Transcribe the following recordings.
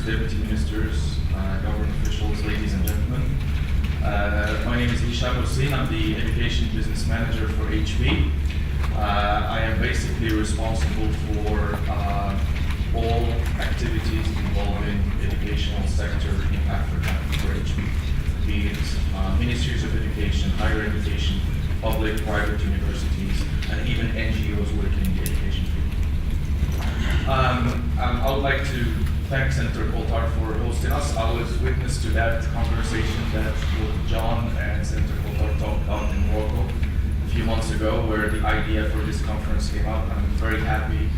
ministers, deputy ministers, government officials, ladies and gentlemen. My name is Hicham Mohsine. I'm the education business manager for HB. I am basically responsible for all activities involving educational sector in Africa for HB, be it ministries of education, higher education, public, private universities, and even NGOs working in the education field. I would like to thank Senator Coulthard for hosting us. I was witness to that conversation that both John and Senator Coulthard talked about in Morocco a few months ago, where the idea for this conference came up. I'm very happy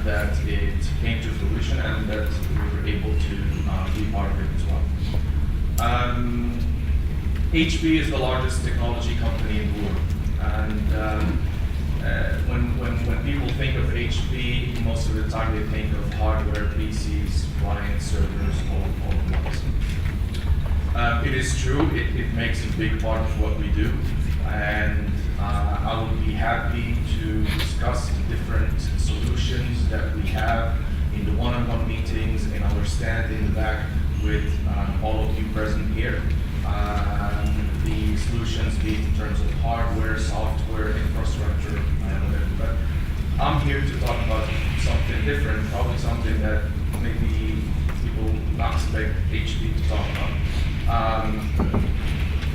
that it came to fruition and that we were able to be part of it as well. HB is the largest technology company in the world, and when people think of HB, most of the time they think of hardware, PCs, clients, servers, all at once. It is true, it makes a big part of what we do, and I would be happy to discuss the different solutions that we have in the one-on-one meetings, in our stand in the back with all of you present here. The solutions be in terms of hardware, software, infrastructure, whatever. But I'm here to talk about something different, probably something that maybe people not expect HB to talk about.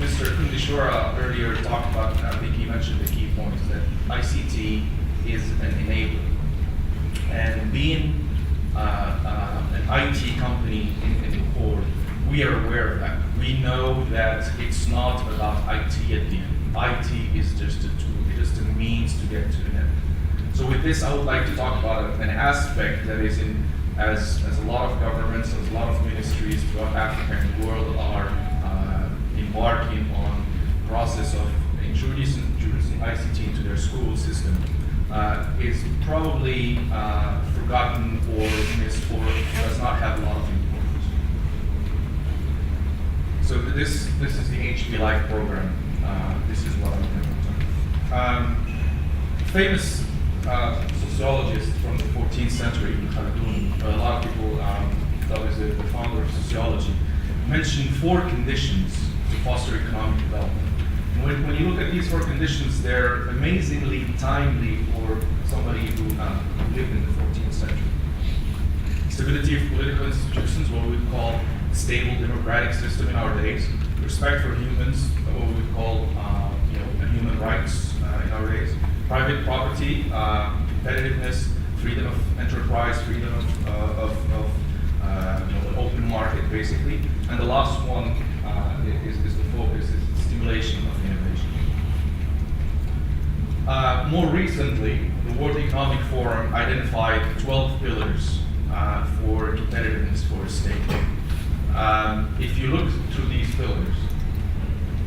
Mr. Kundishwara earlier talked about, I think he mentioned the key points, that ICTE is an enabler. And being an IT company in the core, we are aware of that. We know that it's not about IT at the end. IT is just a tool, it's just a means to get to the end. So with this, I would like to talk about an aspect that is in, as a lot of governments, as a lot of ministries throughout Africa and the world are embarking on the process of introducing ICT into their school system, is probably forgotten or missed or does not have a lot of importance. So this is the HB Life program. This is what I'm going to talk about. Famous sociologist from the 14th century, Ibn Khaldun, a lot of people thought is the founder of sociology, mentioned 4 conditions to foster economic development. And when you look at these 4 conditions, they're amazingly timely for somebody who lived in the 14th century. Stability of political institutions, what we would call a stable democratic system in our days. Respect for humans, what we would call human rights in our days. Private property, competitiveness, freedom of enterprise, freedom of an open market, basically. And the last one is the focus, is stimulation of innovation. More recently, the World Economic Forum identified 12 pillars for competitiveness for a state. If you look through these pillars,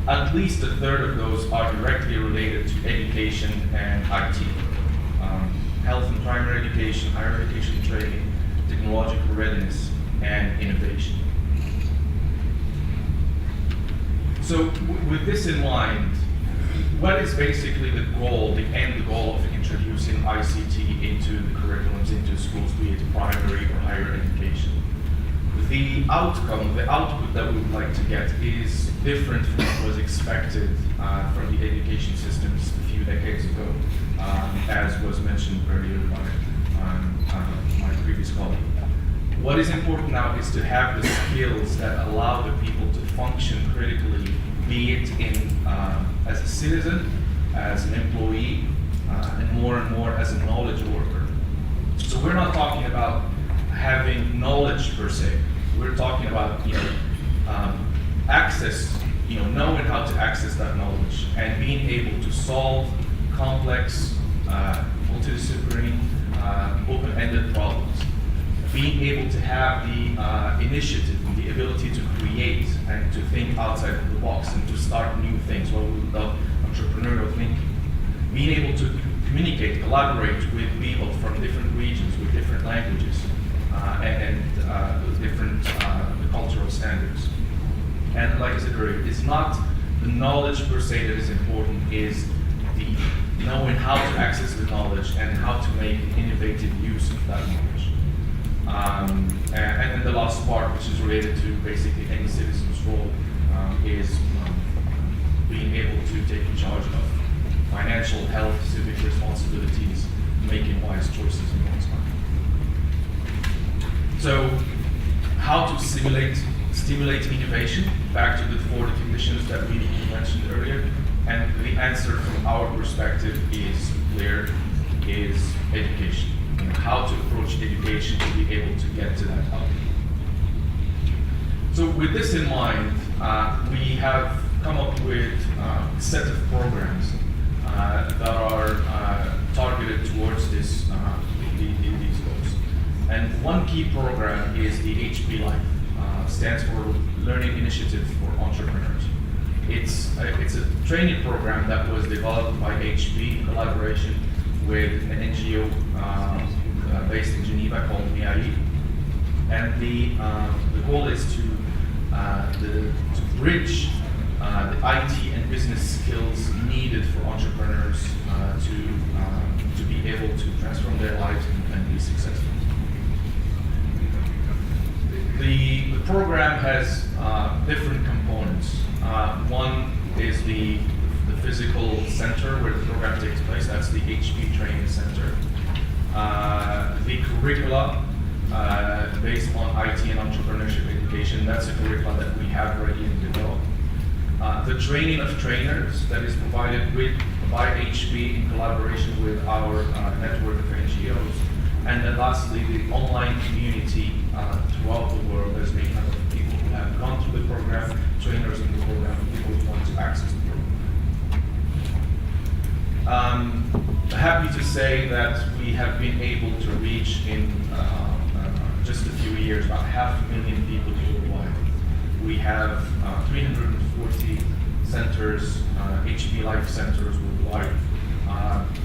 at least a third of those are directly related to education and IT. Health and primary education, higher education training, technological readiness, and innovation. So with this in mind, what is basically the goal, the end goal of introducing ICT into the curriculums, into schools, be it primary or higher education? The outcome, the output that we would like to get is different from what was expected from the education systems a few decades ago, as was mentioned earlier by my previous colleague. What is important now is to have the skills that allow the people to function critically, be it in as a citizen, as an employee, and more as a knowledge worker. So we're not talking about having knowledge per se. We're talking about access, knowing how to access that knowledge and being able to solve complex, multidisciplinary, open-ended problems. Being able to have the initiative, the ability to create and to think outside of the box and to start new things, what we call entrepreneurial thinking. Being able to communicate, collaborate with people from different regions, with different languages, and different cultural standards. And like I said earlier, it's not the knowledge per se that is important, is the knowing how to access the knowledge and how to make innovative use of that knowledge. And then the last part, which is related to basically any citizen's role, is being able to take charge of financial, health, civic responsibilities, making wise choices in one's life. So, how to stimulate innovation, back to the 4 conditions that we mentioned earlier, and the answer from our perspective is clear, is education. And how to approach education to be able to get to that outcome. So with this in mind, we have come up with a set of programs that are targeted towards these goals. And one key program is the HP Life. Stands for Learning Initiative for Entrepreneurs. It's a training program that was developed by HP in collaboration with an NGO based in Geneva called MIAI. And the goal is to bridge the IT and business skills needed for entrepreneurs to be able to transform their lives and be successful. The program has different components. One is the physical center where the program takes place. That's the HP Training Center. The curricula based on IT and entrepreneurship education. That's a curricula that we have already developed. The training of trainers that is provided by HP in collaboration with our network of NGOs. And then lastly, the online community throughout the world that's made up of people who have gone through the program, trainers in the program, and people who want to access the program. Happy to say that we have been able to reach in just a few years about 500,000 people worldwide. We have 340 centers, HP Life centers worldwide.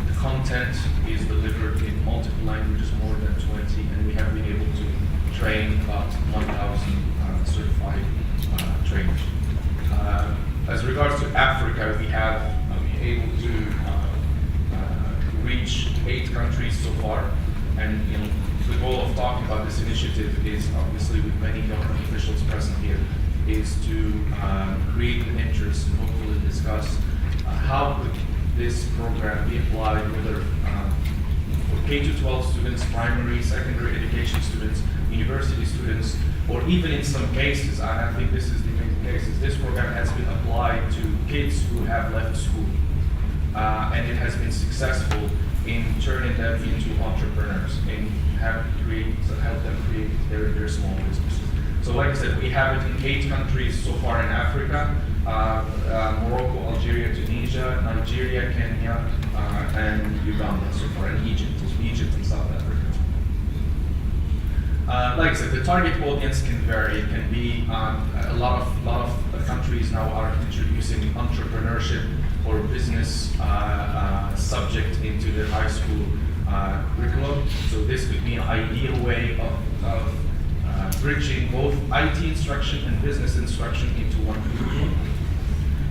The content is delivered in multiple languages, more than 20, and we have been able to train about 1,000 certified trainers. As regards to Africa, we have been able to reach 8 countries so far, and the goal of talking about this initiative is obviously with many government officials present here, is to create an interest and hopefully discuss how could this program be applied whether for K-12 students, primary, secondary education students, university students, or even in some cases, and I think this is the main cases, this program has been applied to kids who have left school. And it has been successful in turning them into entrepreneurs and help them create their small businesses. So like I said, we have it in 8 countries so far in Africa, Morocco, Algeria, Tunisia, Nigeria, Kenya, and Uganda so far, and Egypt and South Africa. Like I said, the target audience can vary. It can be a lot of countries now are introducing entrepreneurship or business subject into their high school curriculum. So this could be an ideal way of bridging both IT instruction and business instruction into one curriculum.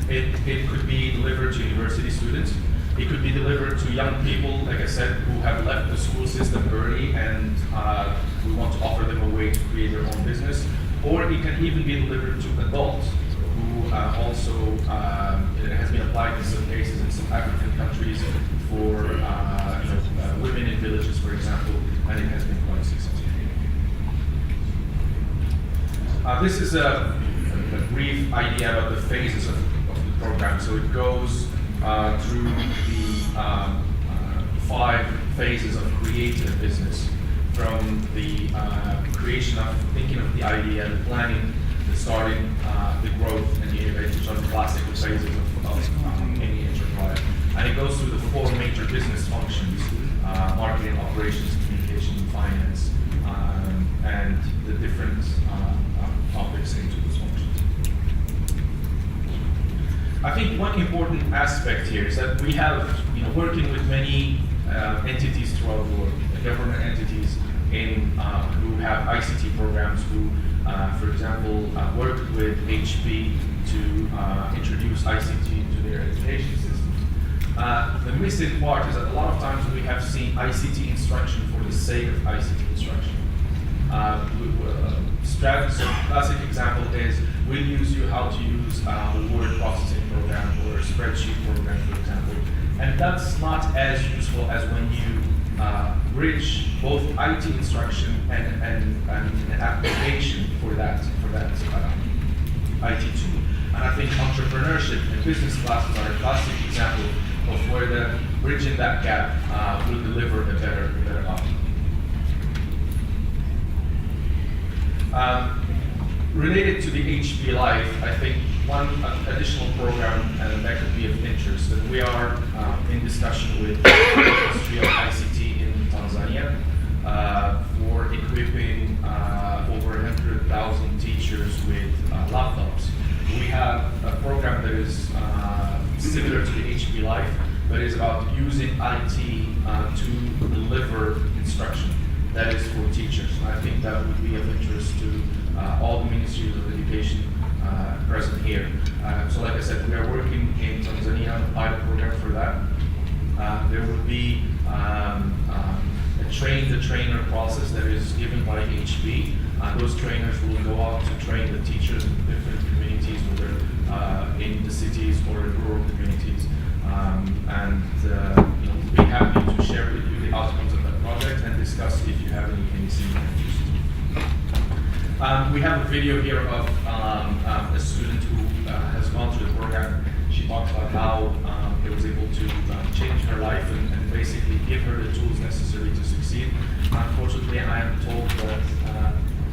It could be delivered to university students. It could be delivered to young people, like I said, who have left the school system early and we want to offer them a way to create their own business. Or it can even be delivered to adults who also, it has been applied in some cases in some African countries for women in villages, for example, and it has been quite successful. This is a brief idea about the phases of the program. So it goes through the 5 phases of creating a business, from the creation of thinking of the idea, the planning, the starting, the growth, and the innovation, which are the classical phases of any enterprise. And it goes through the 4 major business functions: marketing, operations, communication, finance, and the different topics into those functions. I think one important aspect here is that we have, working with many entities throughout the world, government entities who have ICT programs, who, for example, worked with HP to introduce ICT to their education systems. The missing part is that a lot of times we have seen ICT instruction for the sake of ICT instruction. strategy. So classic example is we'll use you how to use a word processing program or a spreadsheet program, for example. And that's not as useful as when you bridge both IT instruction and an application for that IT tool. And I think entrepreneurship and business classes are a classic example of where the bridging that gap will deliver a better outcome. Related to the HP Life, I think one additional program that could be of interest, and we are in discussion with the Ministry of ICT in Tanzania for equipping over 100,000 teachers with laptops. We have a program that is similar to the HP Life, but is about using IT to deliver instruction that is for teachers. And I think that would be of interest to all the ministries of education present here. So like I said, we are working in Tanzania on a pilot program for that. There will be a train-the-trainer process that is given by HP. Those trainers will go out to train the teachers in different communities, whether in the cities or in rural communities. We'll be happy to share with you the outcomes of that project and discuss if you have any similar interest. We have a video here of a student who has gone through the program. She talks about how it was able to change her life and basically give her the tools necessary to succeed. Unfortunately, I am told that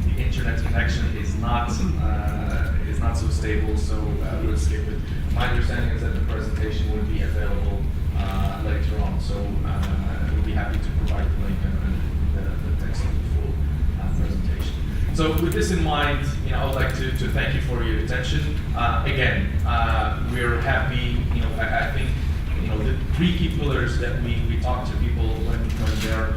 the internet connection is not so stable, so we'll skip it. My understanding is that the presentation will be available later on, so we'll be happy to provide the link and the text of the full presentation. So with this in mind, I would like to thank you for your attention. Again, we're happy. I think the three key pillars that we talk to people when they're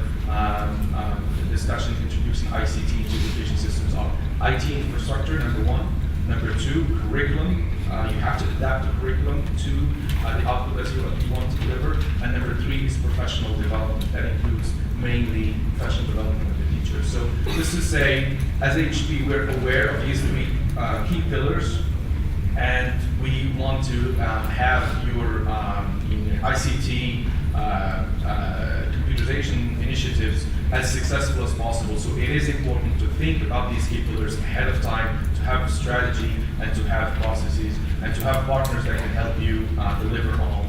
discussion introducing ICT into education systems are IT infrastructure, number one. Number two, curriculum. You have to adapt the curriculum to the output that you want to deliver. And number three is professional development. That includes mainly professional development of the teachers. So this is as HP, we're aware of these three key pillars, and we want to have your ICT computerization initiatives as successful as possible. So it is important to think about these key pillars ahead of time, to have a strategy and to have processes and to have partners that can help you deliver on all